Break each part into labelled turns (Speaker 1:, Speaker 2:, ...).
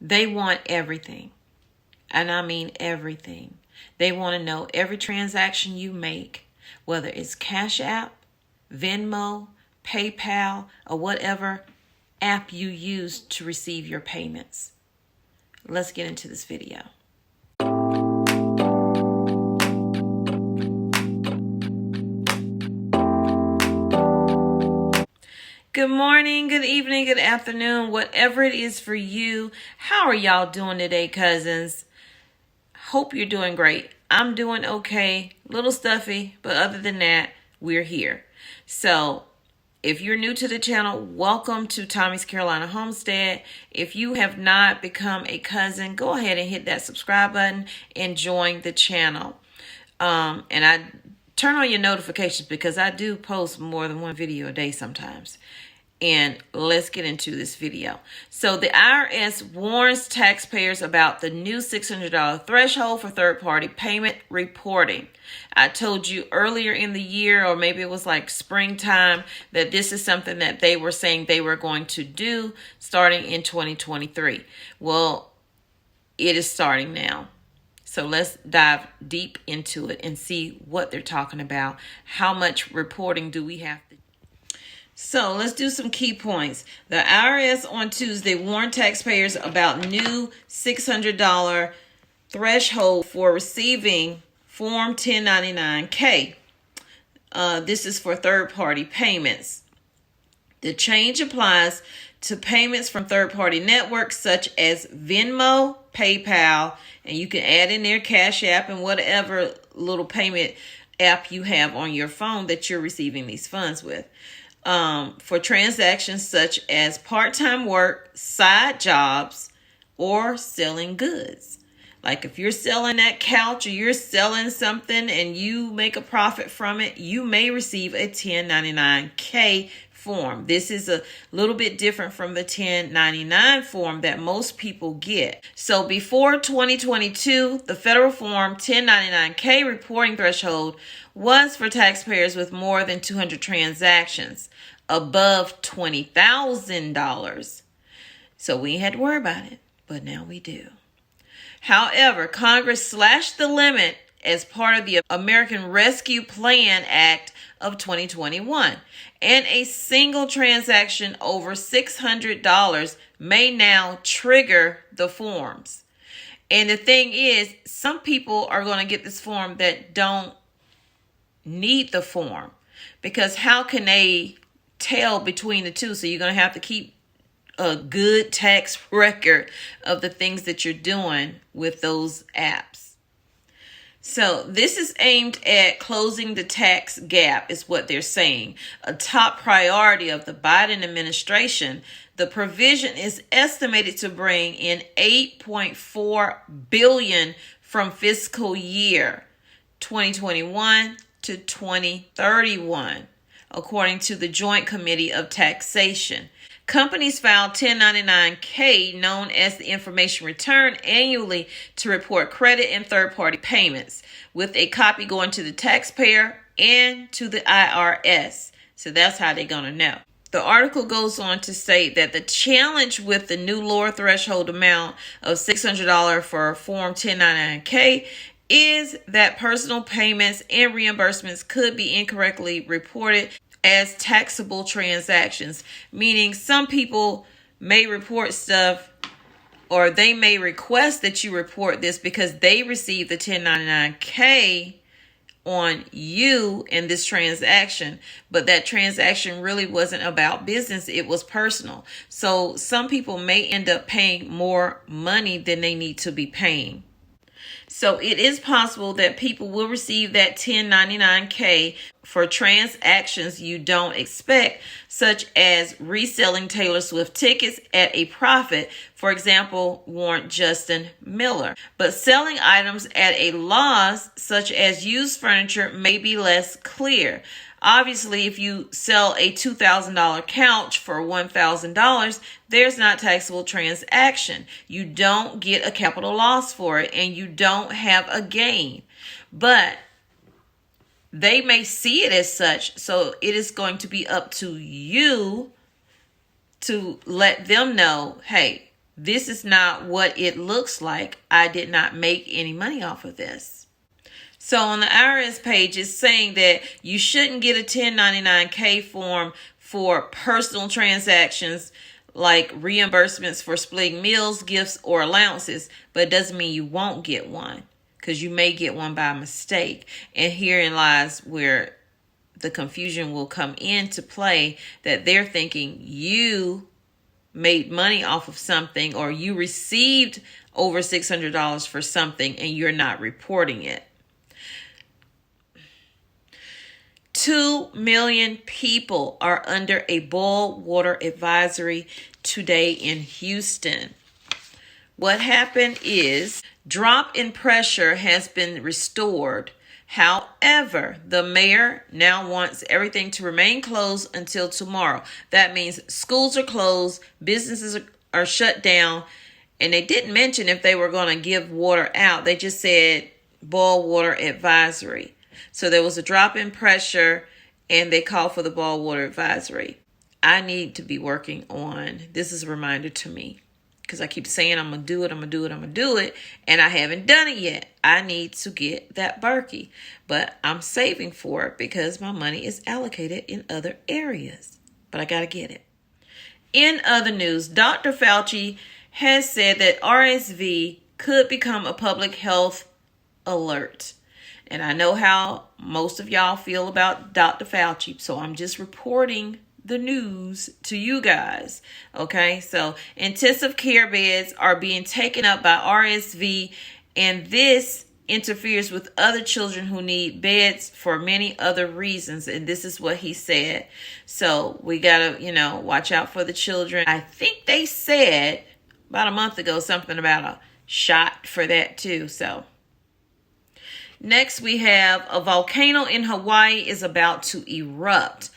Speaker 1: They want everything. And I mean everything. They want to know every transaction you make, whether it's Cash App, Venmo, PayPal, or whatever app you use to receive your payments. Let's get into this video. Good morning, good evening, good afternoon, whatever it is for you. How are y'all doing today, cousins? Hope you're doing great. I'm doing okay, little stuffy, but other than that, we're here. So if you're new to the channel, welcome to Tommy's Carolina Homestead. If you have not become a cousin, go ahead and hit that subscribe button and join the channel. And I turn on your notifications because I do post more than one video a day sometimes. And let's get into this video. So the IRS warns taxpayers about the new $600 threshold for third-party payment reporting. I told you earlier in the year, or maybe it was like springtime, that this is something that they were saying they were going to do starting in 2023. Well, it is starting now. So let's dive deep into it and see what they're talking about. How much reporting do we have to do? So let's do some key points. The IRS on Tuesday warned taxpayers about new $600 threshold for receiving Form 1099-K. This is for third-party payments. The change applies to payments from third-party networks such as Venmo, PayPal, and you can add in there Cash App and whatever little payment app you have on your phone that you're receiving these funds with. For transactions such as part-time work, side jobs, or selling goods. Like if you're selling that couch or you're selling something and you make a profit from it, you may receive a 1099-K form. This is a little bit different from the 1099 form that most people get. So before 2022, the federal form 1099-K reporting threshold was for taxpayers with more than 200 transactions above $20,000. So we had to worry about it, but now we do. However, Congress slashed the limit as part of the American Rescue Plan Act of 2021, and a single transaction over $600 may now trigger the forms. And the thing is, some people are going to get this form that don't need the form, because how can they tell between the two? So you're going to have to keep a good tax record of the things that you're doing with those apps. So this is aimed at closing the tax gap, is what they're saying. A top priority of the Biden administration. The provision is estimated to bring in $8.4 billion from fiscal year 2021 to 2031, according to the Joint Committee of Taxation. Companies file 1099-K, known as the information return, annually to report credit and third-party payments, with a copy going to the taxpayer and to the IRS. So that's how they're going to know. The article goes on to state that the challenge with the new lower threshold amount of $600 for Form 1099-K is that personal payments and reimbursements could be incorrectly reported as taxable transactions, meaning some people may report stuff, or they may request that you report this because they received the 1099-K on you in this transaction, but that transaction really wasn't about business, it was personal. So some people may end up paying more money than they need to be paying. So it is possible that people will receive that 1099-K for transactions you don't expect, such as reselling Taylor Swift tickets at a profit, for example, warrant Justin Miller. But selling items at a loss, such as used furniture, may be less clear. Obviously, if you sell a $2,000 couch for $1,000, there's not taxable transaction. You don't get a capital loss for it, and you don't have a gain. But they may see it as such, so it is going to be up to you to let them know, hey, This is not what it looks like. I did not make any money off of this. So on the IRS page, it's saying that you shouldn't get a 1099-K form for personal transactions like reimbursements for splitting meals, gifts, or allowances. But it doesn't mean you won't get one, because you may get one by mistake. And herein lies where the confusion will come into play, that they're thinking you made money off of something, or you received over $600 for something and you're not reporting it. 2 million people are under a boil water advisory today in Houston. What happened is drop in pressure has been restored. However, the mayor now wants everything to remain closed until tomorrow. That means schools are closed, businesses are shut down, and they didn't mention if they were going to give water out. They just said boil water advisory. So there was a drop in pressure and they called for the boil water advisory. I need to be working on, this is a reminder to me, because I keep saying I'm going to do it, and I haven't done it yet. I need to get that Berkey, but I'm saving for it because my money is allocated in other areas, but I got to get it. In other news, Dr. Fauci has said that RSV could become a public health alert. And I know how most of y'all feel about Dr. Fauci, so I'm just reporting the news to you guys. Okay, so intensive care beds are being taken up by RSV, and this interferes with other children who need beds for many other reasons. And this is what he said. So we gotta, watch out for the children. I think they said about a month ago something about a shot for that too. So next we have a volcano in Hawaii is about to erupt.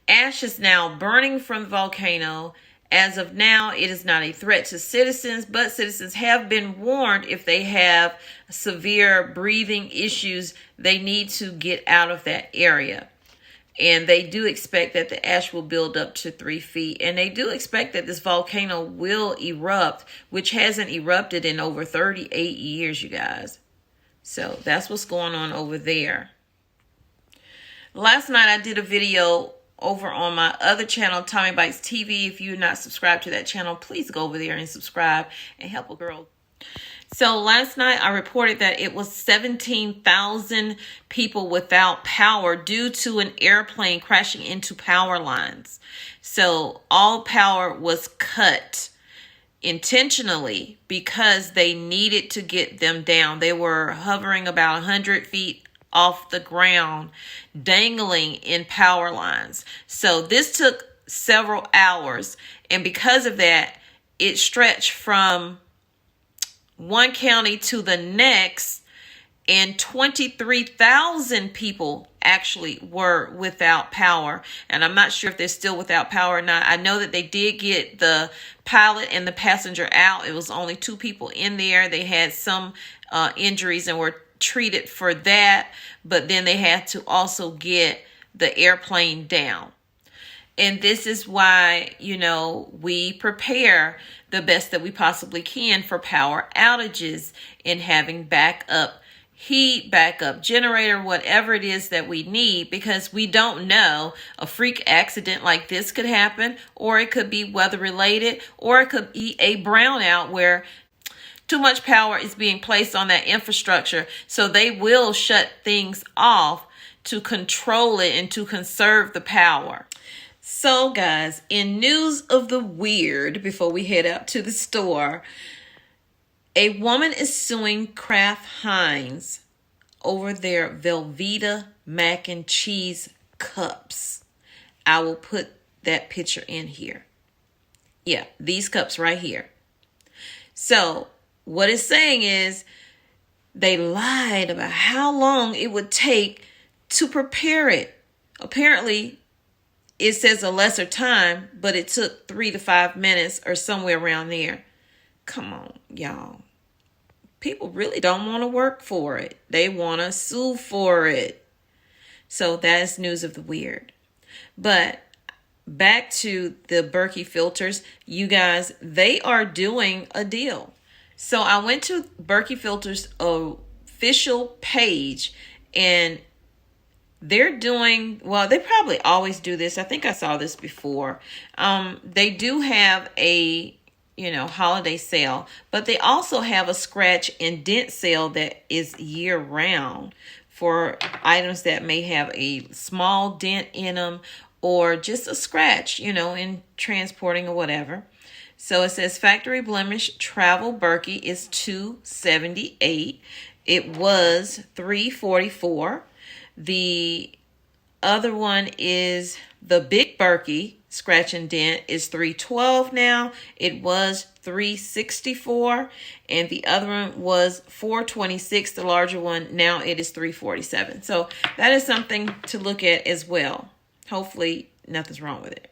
Speaker 1: Ash is now burning from the volcano. As of now, it is not a threat to citizens, but citizens have been warned if they have severe breathing issues, they need to get out of that area. And they do expect that the ash will build up to 3 feet. And they do expect that this volcano will erupt, which hasn't erupted in over 38 years, you guys. So that's what's going on over there. Last night I did a video over on my other channel, Tommy Bites TV. If you're not subscribed to that channel, please go over there and subscribe and help a girl. So last night I reported that it was 17,000 people without power due to an airplane crashing into power lines. So all power was cut intentionally because they needed to get them down. They were hovering about 100 feet off the ground, dangling in power lines. So this took several hours, and because of that, it stretched from one county to the next, and 23,000 people actually were without power. And I'm not sure if they're still without power or not. I know that they did get the pilot and the passenger out. It was only 2 people in there. They had some injuries and were treated for that, but then they had to also get the airplane down. And this is why, we prepare the best that we possibly can for power outages and having backup heat, backup generator, whatever it is that we need, because we don't know, a freak accident like this could happen, or it could be weather related, or it could be a brownout where too much power is being placed on that infrastructure. So they will shut things off to control it and to conserve the power. So guys, in news of the weird, before we head out to the store, a woman is suing Kraft Heinz over their Velveeta mac and cheese cups. I will put that picture in here. Yeah, these cups right here. So what it's saying is they lied about how long it would take to prepare it. Apparently, it says a lesser time, but it took 3 to 5 minutes or somewhere around there. Come on, y'all. People really don't want to work for it. They want to sue for it. So that is news of the weird. But back to the Berkey filters, you guys, they are doing a deal. So I went to Berkey Filters official page, and they're doing, well, they probably always do this. I think I saw this before. They do have a, holiday sale, but they also have a scratch and dent sale that is year round for items that may have a small dent in them or just a scratch, in transporting or whatever. So it says factory blemish travel Berkey is $278. It was $344. The other one is the Big Berkey scratch and dent is $312 now. It was $364, and the other one was $426. The larger one, now it is $347. So that is something to look at as well. Hopefully nothing's wrong with it.